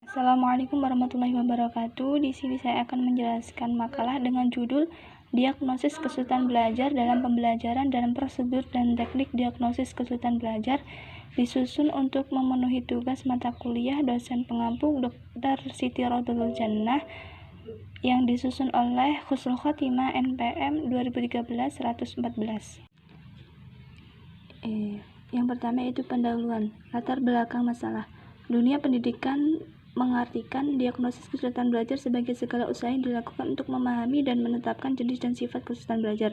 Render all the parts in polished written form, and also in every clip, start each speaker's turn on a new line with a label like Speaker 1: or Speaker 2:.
Speaker 1: Assalamualaikum warahmatullahi wabarakatuh. Di sini saya akan menjelaskan makalah dengan judul Diagnosis Kesulitan Belajar dalam Pembelajaran dan Prosedur dan Teknik Diagnosis Kesulitan Belajar, disusun untuk memenuhi tugas mata kuliah dosen pengampu Dr. Siti Rohdatul Jannah yang disusun oleh Husnul Khotimah NPM 2013-114. Yang pertama yaitu pendahuluan, latar belakang masalah. Dunia pendidikan mengartikan diagnosis kesulitan belajar sebagai segala usaha yang dilakukan untuk memahami dan menetapkan jenis dan sifat kesulitan belajar,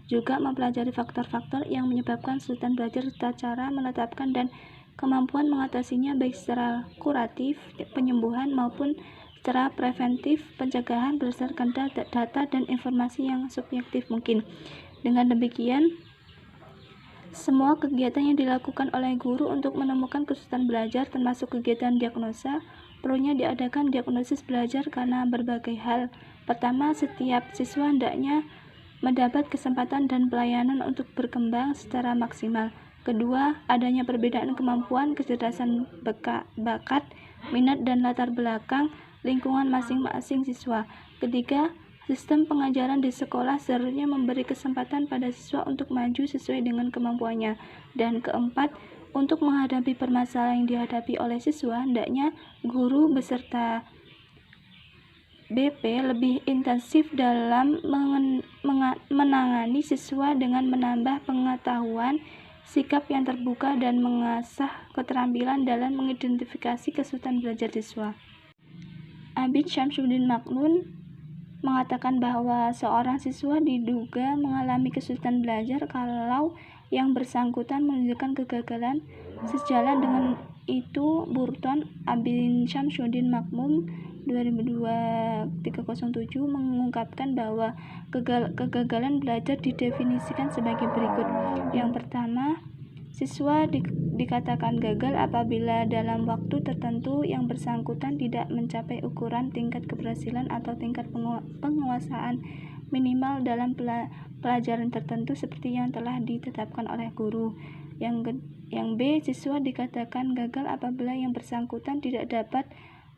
Speaker 1: juga mempelajari faktor-faktor yang menyebabkan kesulitan belajar serta cara menetapkan dan kemampuan mengatasinya baik secara kuratif, penyembuhan maupun secara preventif, pencegahan berdasarkan data dan informasi yang subjektif mungkin. Dengan demikian, semua kegiatan yang dilakukan oleh guru untuk menemukan kesulitan belajar, termasuk kegiatan diagnosa, perlunya diadakan diagnosis belajar karena berbagai hal. Pertama, setiap siswa hendaknya mendapat kesempatan dan pelayanan untuk berkembang secara maksimal. Kedua, adanya perbedaan kemampuan, kecerdasan, bakat, minat, dan latar belakang lingkungan masing-masing siswa. Ketiga, sistem pengajaran di sekolah seharusnya memberi kesempatan pada siswa untuk maju sesuai dengan kemampuannya. Dan keempat, untuk menghadapi permasalahan yang dihadapi oleh siswa, hendaknya guru beserta BP lebih intensif dalam menangani siswa dengan menambah pengetahuan, sikap yang terbuka, dan mengasah keterampilan dalam mengidentifikasi kesulitan belajar siswa. Abid Syamsuddin Maknun mengatakan bahwa seorang siswa diduga mengalami kesulitan belajar kalau yang bersangkutan menunjukkan kegagalan. Sejalan dengan itu, Burton, Abid Syamsuddin Maknun 2002-307 mengungkapkan bahwa kegagalan belajar didefinisikan sebagai berikut. Yang pertama, siswa dikatakan gagal apabila dalam waktu tertentu yang bersangkutan tidak mencapai ukuran tingkat keberhasilan atau tingkat penguasaan minimal dalam pelajaran tertentu seperti yang telah ditetapkan oleh guru. Yang B, siswa dikatakan gagal apabila yang bersangkutan tidak dapat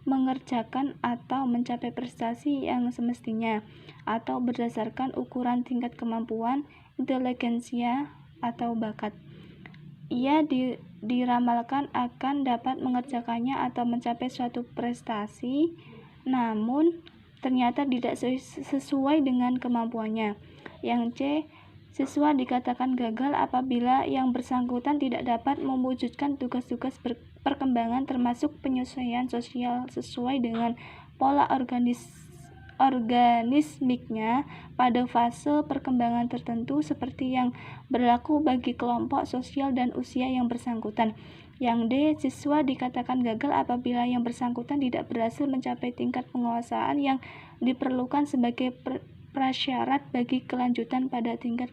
Speaker 1: mengerjakan atau mencapai prestasi yang semestinya atau berdasarkan ukuran tingkat kemampuan, inteligensia, atau bakat. Ia diramalkan akan dapat mengerjakannya atau mencapai suatu prestasi, namun ternyata tidak sesuai dengan kemampuannya. Yang C, siswa dikatakan gagal apabila yang bersangkutan tidak dapat mewujudkan tugas-tugas perkembangan termasuk penyesuaian sosial sesuai dengan pola organismiknya pada fase perkembangan tertentu seperti yang berlaku bagi kelompok sosial dan usia yang bersangkutan. Yang D, siswa dikatakan gagal apabila yang bersangkutan tidak berhasil mencapai tingkat penguasaan yang diperlukan sebagai prasyarat bagi kelanjutan pada tingkat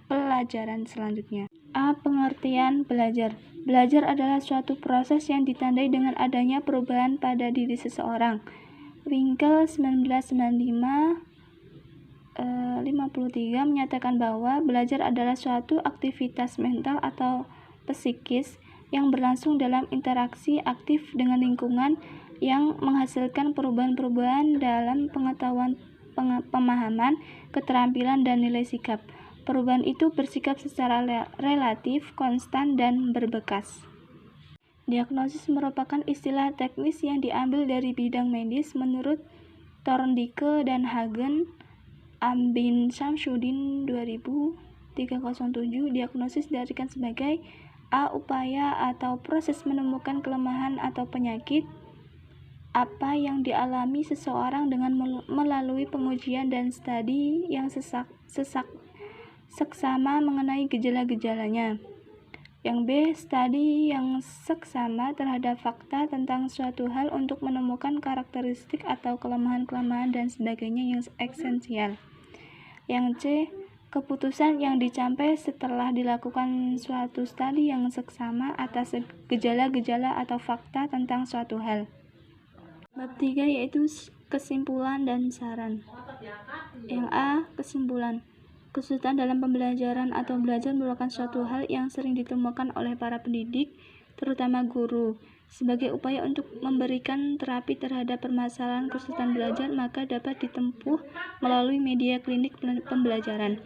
Speaker 1: pelajaran selanjutnya. A. Pengertian belajar. Belajar adalah suatu proses yang ditandai dengan adanya perubahan pada diri seseorang. Winkel 1995-53 menyatakan bahwa belajar adalah suatu aktivitas mental atau psikis yang berlangsung dalam interaksi aktif dengan lingkungan yang menghasilkan perubahan-perubahan dalam pengetahuan, pemahaman, keterampilan, dan nilai sikap. Perubahan itu bersikap secara relatif, konstan, dan berbekas. Diagnosis merupakan istilah teknis yang diambil dari bidang medis. Menurut Thorndike dan Hagen, Abid Syamsuddin 2000-307, diagnosis diartikan sebagai A. Upaya atau proses menemukan kelemahan atau penyakit apa yang dialami seseorang dengan melalui pengujian dan studi yang seksama mengenai gejala-gejalanya. Yang B, studi yang seksama terhadap fakta tentang suatu hal untuk menemukan karakteristik atau kelemahan-kelemahan dan sebagainya yang esensial. Yang C, keputusan yang dicapai setelah dilakukan suatu studi yang seksama atas gejala-gejala atau fakta tentang suatu hal. Bab 3 yaitu kesimpulan dan saran. Yang A, kesimpulan. Kesulitan dalam pembelajaran atau belajar merupakan suatu hal yang sering ditemukan oleh para pendidik, terutama guru. Sebagai upaya untuk memberikan terapi terhadap permasalahan kesulitan belajar, maka dapat ditempuh melalui media klinik pembelajaran.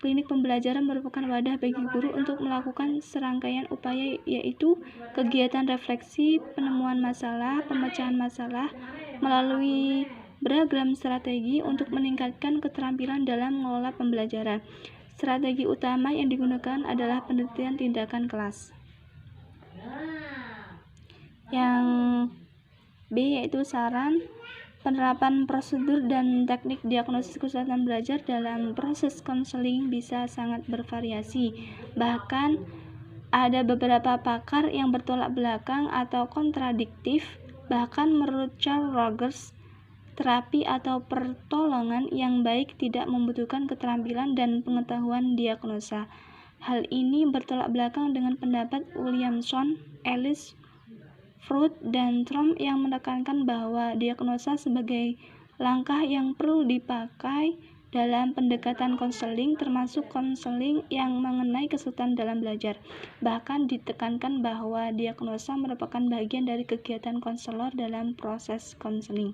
Speaker 1: Klinik pembelajaran merupakan wadah bagi guru untuk melakukan serangkaian upaya, yaitu kegiatan refleksi, penemuan masalah, pemecahan masalah, melalui beragam strategi untuk meningkatkan keterampilan dalam mengelola pembelajaran. Strategi utama yang digunakan adalah penelitian tindakan kelas. Yang B yaitu saran, penerapan prosedur dan teknik diagnosis kesulitan belajar dalam proses konseling bisa sangat bervariasi. Bahkan ada beberapa pakar yang bertolak belakang atau kontradiktif. Bahkan menurut Carl Rogers, terapi atau pertolongan yang baik tidak membutuhkan keterampilan dan pengetahuan diagnosa. Hal ini bertolak belakang dengan pendapat Williamson, Ellis, Freud, dan Trump yang menekankan bahwa diagnosa sebagai langkah yang perlu dipakai dalam pendekatan konseling, termasuk konseling yang mengenai kesulitan dalam belajar. Bahkan ditekankan bahwa diagnosa merupakan bagian dari kegiatan konselor dalam proses konseling.